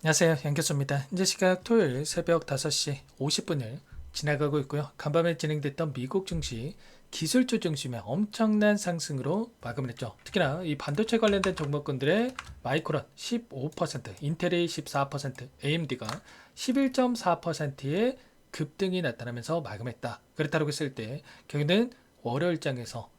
안녕하세요. 양교수입니다. 현재 시각 토요일 새벽 5시 50분을 지나가고 있고요. 간밤에 진행됐던 미국 증시 기술주 중심의 엄청난 상승으로 마감을 했죠. 특히나 이 반도체 관련된 종목군들의 마이크론 15%, 인텔이 14%, AMD가 11.4%의 급등이 나타나면서 마감했다. 그렇다고 했을 때 결국은 월요일장에서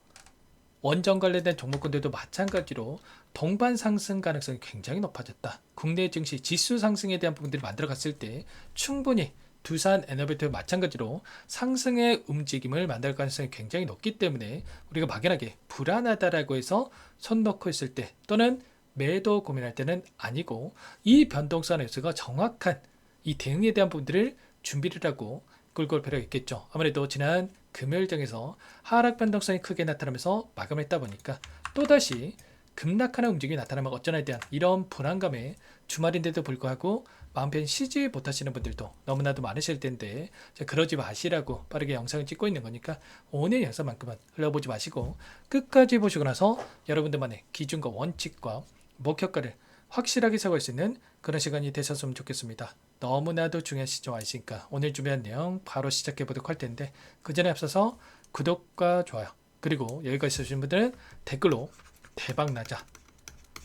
원전 관련된 종목군들도 마찬가지로 동반 상승 가능성이 굉장히 높아졌다. 국내 증시 지수 상승에 대한 부분들이 만들어갔을 때 충분히 두산 에너비트와 마찬가지로 상승의 움직임을 만들 가능성이 굉장히 높기 때문에 우리가 막연하게 불안하다라고 해서 손 놓고 있을 때 또는 매도 고민할 때는 아니고 이 변동선에서가 정확한 이 대응에 대한 부분들을 준비를 하고 끌고 올 필요가 있겠죠. 아무래도 지난 금요일장에서 하락 변동성이 크게 나타나면서 마감했다 보니까 또다시 급락하는 움직임이 나타나면 어쩌나에 대한 이런 불안감에 주말인데도 불구하고 마음 편히 쉬지 못하시는 분들도 너무나도 많으실 텐데 그러지 마시라고 빠르게 영상을 찍고 있는 거니까 오늘 영상만큼은 흘려보지 마시고 끝까지 보시고 나서 여러분들만의 기준과 원칙과 목표가를 확실하게 세울 수 있는 그런 시간이 되셨으면 좋겠습니다. 너무나도 중요한 시점 아니십니까? 오늘 준비한 내용 바로 시작해 보도록 할 텐데 그 전에 앞서서 구독과 좋아요 그리고 여기까지 있으신 분들은 댓글로 대박 나자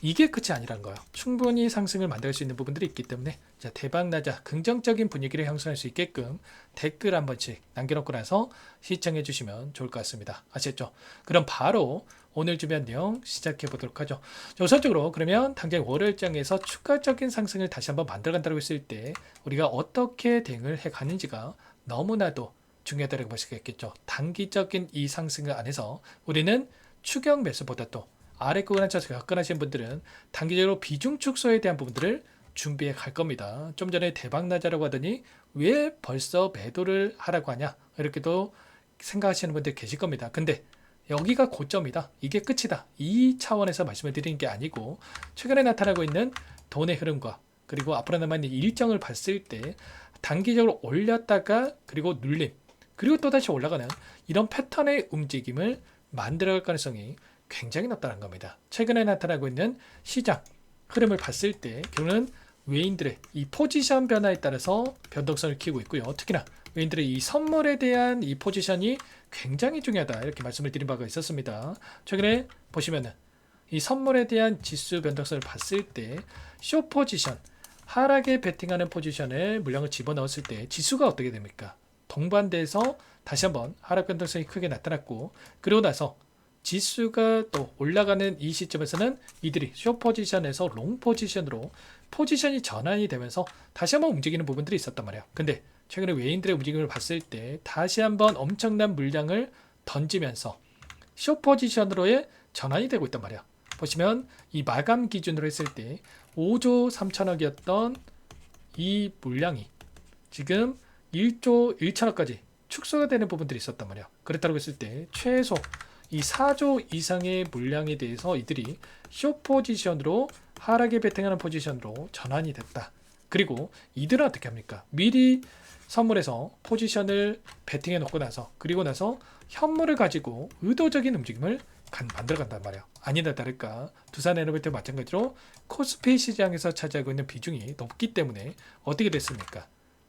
이게 끝이 아니란 거예요. 충분히 상승을 만들 수 있는 부분들이 있기 때문에 자, 대박 나자 긍정적인 분위기를 형성할 수 있게끔 댓글 한 번씩 남겨놓고 나서 시청해 주시면 좋을 것 같습니다. 아셨죠? 그럼 바로 오늘 준비한 내용 시작해 보도록 하죠. 자, 우선적으로 그러면 당장 월요일장에서 추가적인 상승을 다시 한번 만들어 간다고 했을 때 우리가 어떻게 대응을 해 가는지가 너무나도 중요하다고 볼 수가 있겠죠. 단기적인 이 상승을 안에서 우리는 추격 매수보다도 아래 구간에 차서 접근하신 분들은 단기적으로 비중 축소에 대한 부분들을 준비해 갈 겁니다. 좀 전에 대박 나자라고 하더니 왜 벌써 매도를 하라고 하냐 이렇게도 생각하시는 분들 계실 겁니다. 근데 여기가 고점이다. 이게 끝이다. 이 차원에서 말씀을 드리는 게 아니고 최근에 나타나고 있는 돈의 흐름과 그리고 앞으로 남아있는 일정을 봤을 때 단기적으로 올렸다가 그리고 눌림 그리고 또다시 올라가는 이런 패턴의 움직임을 만들어갈 가능성이 굉장히 높다는 겁니다. 최근에 나타나고 있는 시장 흐름을 봤을 때 결국은 외인들의 이 포지션 변화에 따라서 변동성을 키우고 있고요. 특히나 외인들의 이 선물에 대한 이 포지션이 굉장히 중요하다 이렇게 말씀을 드린 바가 있었습니다. 최근에 보시면은 이 선물에 대한 지수 변동성을 봤을 때 쇼 포지션 하락에 베팅하는 포지션에 물량을 집어넣었을 때 지수가 어떻게 됩니까? 동반돼서 다시 한번 하락 변동성이 크게 나타났고 그러고 나서 지수가 또 올라가는 이 시점에서는 이들이 숏 포지션에서 롱 포지션으로 포지션이 전환이 되면서 다시 한번 움직이는 부분들이 있었단 말이에요. 근데 최근에 외인들의 움직임을 봤을 때 다시 한번 엄청난 물량을 던지면서 숏 포지션으로의 전환이 되고 있단 말이에요. 보시면 이 마감 기준으로 했을 때 5조 3천억이었던 이 물량이 지금 1조 1천억까지 축소가 되는 부분들이 있었단 말이에요. 그렇다고 했을 때 최소 이 4조 이상의 물량에 대해서 이들이 숏 포지션으로 하락에 베팅하는 포지션으로 전환이 됐다. 그리고 이들은 어떻게 합니까? 미리 선물에서 포지션을 베팅해 놓고 나서 그리고 나서 현물을 가지고 의도적인 움직임을 만들어 간단 말이에요. 아니다 다를까 두산 에너비트 마찬가지로 코스피 시장에서 차지하고 있는 비중이 높기 때문에 어떻게 됐습니까?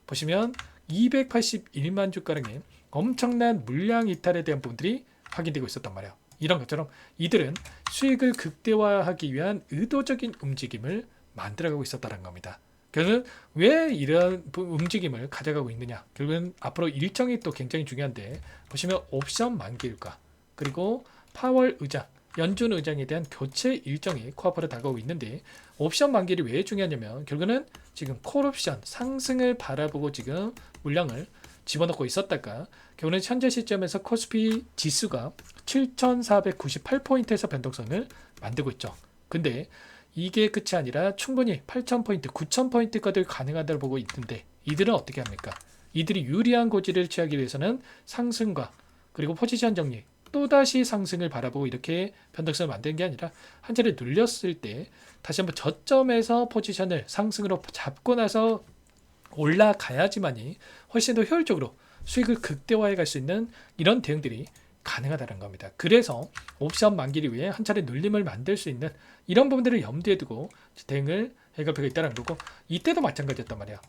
보시면 281만 주가량의 엄청난 물량 이탈에 대한 부분들이 확인되고 있었단 말이에요. 이런 것처럼 이들은 수익을 극대화하기 위한 의도적인 움직임을 만들어가고 있었다는 겁니다. 결국은 왜 이런 움직임을 가져가고 있느냐? 결국은 앞으로 일정이 또 굉장히 중요한데 보시면 옵션 만기일까 그리고 파월 의장, 연준 의장에 대한 교체 일정이 코앞으로 다가오고 있는데 옵션 만기일이 왜 중요하냐면 결국은 지금 콜옵션 상승을 바라보고 지금 물량을 집어넣고 있었다가 결국은 현재 시점에서 코스피 지수가 7,498포인트에서 변동성을 만들고 있죠. 근데 이게 끝이 아니라 충분히 8,000포인트, 9,000포인트까지 가능하다고 보고 있는데 이들은 어떻게 합니까? 이들이 유리한 고지를 취하기 위해서는 상승과 그리고 포지션 정리 또다시 상승을 바라보고 이렇게 변동성을 만드는 게 아니라 한 자리 눌렸을 때 다시 한번 저점에서 포지션을 상승으로 잡고 나서 올라가야지만이 훨씬 더 효율적으로 수익을 극대화해 갈 수 있는 이런 대응들이 가능하다는 겁니다. 그래서 옵션 만기를 위해 한 차례 눌림을 만들 수 있는 이런 부분들을 염두에 두고 대응을 해가표가 있다는 거고 이때도 마찬가지였단 말이야.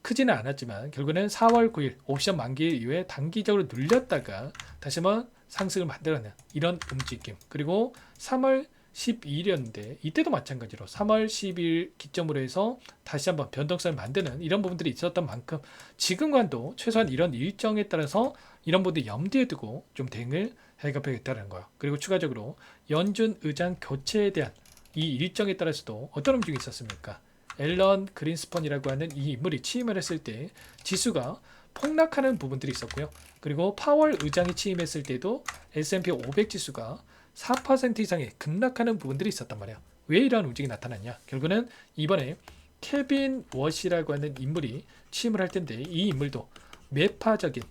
크지는 않았지만 결국에는 4월 9일 옵션 만기 이후에 단기적으로 눌렸다가 다시 한번 상승을 만들어낸 이런 움직임. 그리고 3월 12일이었는데 이때도 마찬가지로 3월 10일 기점으로 해서 다시 한번 변동성을 만드는 이런 부분들이 있었던 만큼 지금과도 최소한 이런 일정에 따라서 이런 부분들 염두에 두고 좀 대응을 해가야겠다는 거예요. 그리고 추가적으로 연준 의장 교체에 대한 이 일정에 따라서도 어떤 움직임이 있었습니까? 앨런 그린스펀이라고 하는 이 인물이 취임을 했을 때 지수가 폭락하는 부분들이 있었고요. 그리고 파월 의장이 취임했을 때도 S&P 500 지수가 4% 이상의 급락하는 부분들이 있었단 말이야. 왜 이러한 움직임이 나타났냐? 결국은 이번에 케빈 워시라고 하는 인물이 취임을 할 텐데 이 인물도 매파적인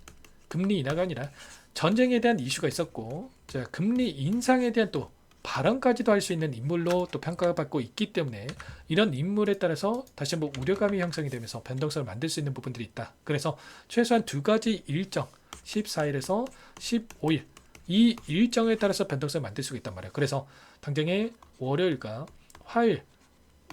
금리 인하가 아니라 전쟁에 대한 이슈가 있었고 자, 금리 인상에 대한 또 발언까지도 할 수 있는 인물로 또 평가가 받고 있기 때문에 이런 인물에 따라서 다시 한번 우려감이 형성이 되면서 변동성을 만들 수 있는 부분들이 있다. 그래서 최소한 두 가지 일정 14일에서 15일 이 일정에 따라서 변동성을 만들 수가 있단 말이에요. 그래서 당장의 월요일과 화요일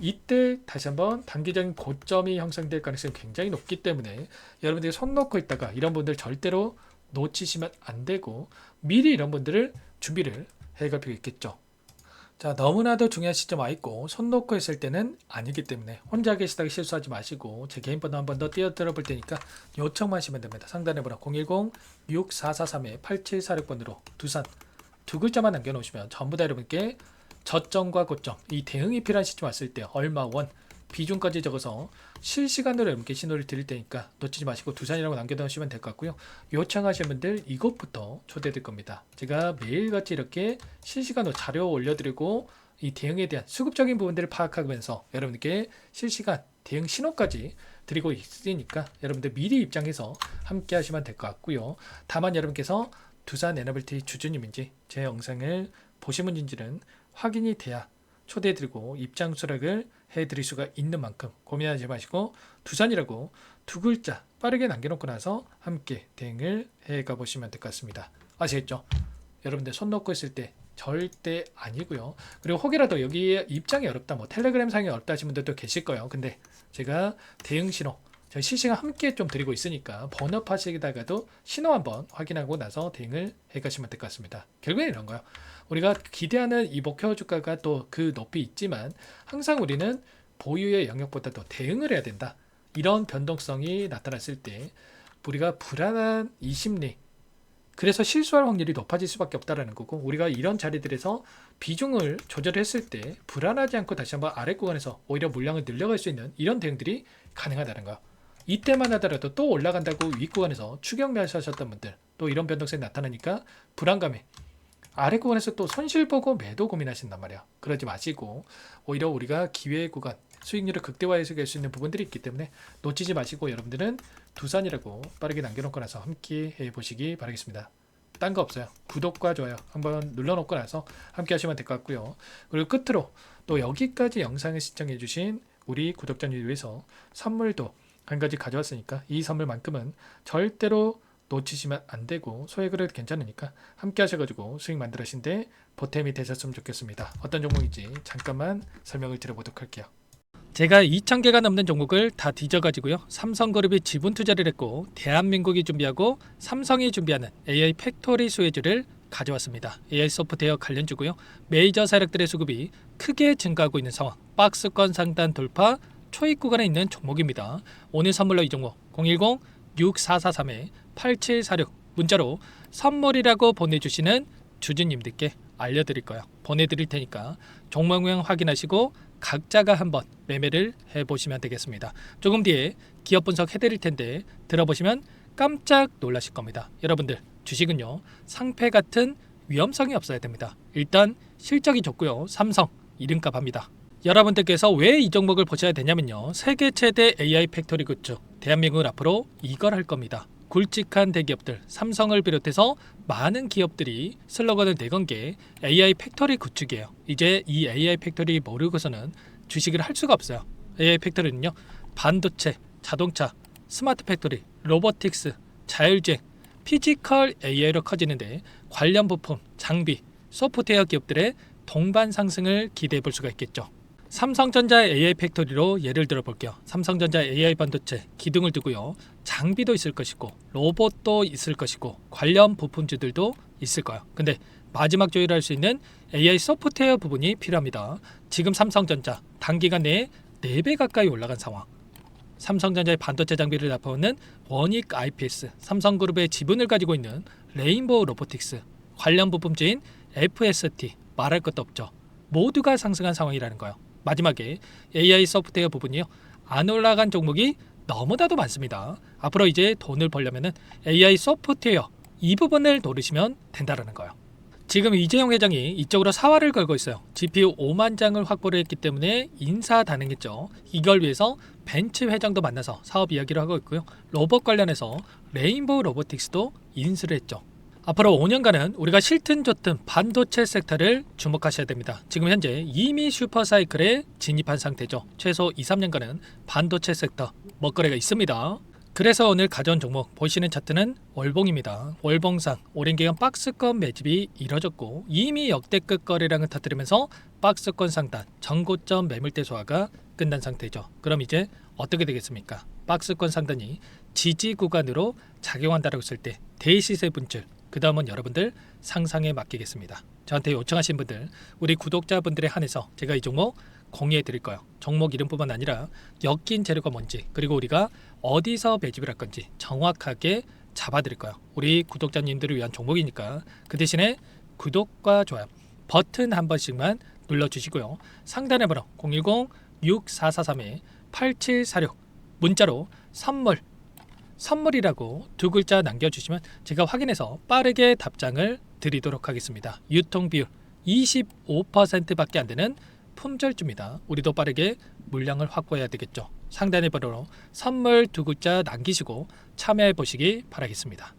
이때 다시 한번 단기적인 고점이 형성될 가능성이 굉장히 높기 때문에 여러분들이 손 놓고 있다가 이런 분들 절대로 놓치시면 안 되고 미리 이런 분들을 준비를 해갈 필요가 있겠죠. 자, 너무나도 중요한 시점 와 있고 손 놓고 있을 때는 아니기 때문에 혼자 계시다가 실수하지 마시고 제 개인 번호 한 번 더 띄워드려 볼 테니까 요청만 하시면 됩니다. 상단에 번호 010-6443-8746번으로 두산 두 글자만 남겨놓으시면 전부 다 여러분께 저점과 고점 이 대응이 필요한 시점 왔을 때 얼마 원 비중까지 적어서 실시간으로 여러분께 신호를 드릴 테니까 놓치지 마시고 두산이라고 남겨놓으시면 될 것 같고요. 요청하시는 분들 이것부터 초대될 겁니다. 제가 매일같이 이렇게 실시간으로 자료 올려드리고 이 대응에 대한 수급적인 부분들을 파악하면서 여러분께 실시간 대응 신호까지 드리고 있으니까 여러분들 미리 입장해서 함께 하시면 될 것 같고요. 다만 여러분께서 두산 에너빌티 주주님인지 제 영상을 보신 분인지는 확인이 돼야 초대해드리고 입장 수락을 해드릴 수가 있는 만큼 고민하지 마시고 두산이라고 두 글자 빠르게 남겨놓고 나서 함께 대응을 해가 보시면 될 것 같습니다. 아시겠죠? 여러분들 손 놓고 있을 때 절대 아니고요. 그리고 혹이라도 여기에 입장이 어렵다 뭐 텔레그램 상이 어렵다 하신 분들도 계실 거예요. 근데 제가 대응 신호 저희 실시간 함께 좀 드리고 있으니까 번업하시다가도 신호 한번 확인하고 나서 대응을 해가시면 될 것 같습니다. 결국엔 이런 거예요. 우리가 기대하는 이 목표 주가가 또 그 높이 있지만 항상 우리는 보유의 영역보다도 대응을 해야 된다. 이런 변동성이 나타났을 때 우리가 불안한 이 심리 그래서 실수할 확률이 높아질 수밖에 없다라는 거고 우리가 이런 자리들에서 비중을 조절했을 때 불안하지 않고 다시 한번 아래 구간에서 오히려 물량을 늘려갈 수 있는 이런 대응들이 가능하다는 거예요. 이때만 하더라도 또 올라간다고 윗구간에서 추격 매수하셨던 분들 또 이런 변동성이 나타나니까 불안감에 아래 구간에서 또 손실 보고 매도 고민하신단 말이야. 그러지 마시고 오히려 우리가 기회 구간 수익률을 극대화해서 갈 수 있는 부분들이 있기 때문에 놓치지 마시고 여러분들은 두산이라고 빠르게 남겨놓고 나서 함께 해보시기 바라겠습니다. 딴 거 없어요. 구독과 좋아요 한번 눌러놓고 나서 함께 하시면 될 것 같고요. 그리고 끝으로 또 여기까지 영상을 시청해주신 우리 구독자님을 위해서 선물도 한 가지 가져왔으니까 이 선물만큼은 절대로 놓치시면 안 되고 소액으로 괜찮으니까 함께 하셔가지고 수익 만들으신데 보탬이 되셨으면 좋겠습니다. 어떤 종목인지 잠깐만 설명을 드려보도록 할게요. 제가 2,000개가 넘는 종목을 다 뒤져가지고요. 삼성그룹이 지분 투자를 했고 대한민국이 준비하고 삼성이 준비하는 AI 팩토리 수혜주를 가져왔습니다. AI 소프트웨어 관련주고요. 메이저 세력들의 수급이 크게 증가하고 있는 상황. 박스권 상단 돌파 초입 구간에 있는 종목입니다. 오늘 선물로 이 종목 010-6443-8746 문자로 선물이라고 보내주시는 주주님들께 알려드릴 거예요. 보내드릴 테니까 종목명 확인하시고 각자가 한번 매매를 해보시면 되겠습니다. 조금 뒤에 기업 분석 해드릴 텐데 들어보시면 깜짝 놀라실 겁니다. 여러분들 주식은요 상패 같은 위험성이 없어야 됩니다. 일단 실적이 좋고요. 삼성 이름값 합니다. 여러분들께서 왜 이 종목을 보셔야 되냐면요. 세계 최대 AI 팩토리 구축 대한민국은 앞으로 이걸 할 겁니다. 굵직한 대기업들 삼성을 비롯해서 많은 기업들이 슬로건을 내건 게 AI 팩토리 구축이에요. 이제 이 AI 팩토리 모르고서는 주식을 할 수가 없어요. AI 팩토리는요. 반도체, 자동차, 스마트 팩토리, 로보틱스, 자율주행, 피지컬 AI로 커지는데 관련 부품, 장비, 소프트웨어 기업들의 동반 상승을 기대해 볼 수가 있겠죠. 삼성전자 AI 팩토리로 예를 들어 볼게요. 삼성전자 AI 반도체 기둥을 두고요. 장비도 있을 것이고 로봇도 있을 것이고 관련 부품주들도 있을 거예요. 근데 마지막 조율할 수 있는 AI 소프트웨어 부분이 필요합니다. 지금 삼성전자 단기간 내에 4배 가까이 올라간 상황. 삼성전자의 반도체 장비를 납품하는 원익 IPS, 삼성그룹의 지분을 가지고 있는 레인보우 로보틱스, 관련 부품주인 FST, 말할 것도 없죠. 모두가 상승한 상황이라는 거예요. 마지막에 AI 소프트웨어 부분이요. 안 올라간 종목이 너무나도 많습니다. 앞으로 이제 돈을 벌려면 AI 소프트웨어 이 부분을 노리시면 된다는 거예요. 지금 이재용 회장이 이쪽으로 사활을 걸고 있어요. GPU 5만 장을 확보를 했기 때문에 인사단행했죠. 이걸 위해서 벤츠 회장도 만나서 사업 이야기를 하고 있고요. 로봇 관련해서 레인보우 로보틱스도 인수를 했죠. 앞으로 5년간은 우리가 싫든 좋든 반도체 섹터를 주목하셔야 됩니다. 지금 현재 이미 슈퍼사이클에 진입한 상태죠. 최소 2-3년간은 반도체 sek터 먹거리가 있습니다. 그래서 오늘 가져온 종목 보시는 차트는 월봉입니다. 월봉상 오랜 기간 박스권 매집이 이뤄졌고 이미 역대급 거래량을 터뜨리면서 박스권 상단 전고점 매물대 소화가 끝난 상태죠. 그럼 이제 어떻게 되겠습니까? 박스권 상단이 지지 구간으로 작용한다고 했을 때 대시세 분출 그 다음은 여러분들 상상에 맡기겠습니다. 저한테 요청하신 분들 우리 구독자분들에 한해서 제가 이 종목 공유해 드릴 거예요. 종목 이름뿐만 아니라 엮인 재료가 뭔지 그리고 우리가 어디서 매집을 할 건지 정확하게 잡아 드릴 거예요. 우리 구독자님들을 위한 종목이니까 그 대신에 구독과 좋아요 버튼 한 번씩만 눌러주시고요. 상단의 번호 010-6443-8746 문자로 선물이라고 2글자 남겨주시면 제가 확인해서 빠르게 답장을 드리도록 하겠습니다. 유통비율 25%밖에 안 되는 품절주입니다. 우리도 빠르게 물량을 확보해야 되겠죠. 상단의 번호로 선물 2글자 남기시고 참여해 보시기 바라겠습니다.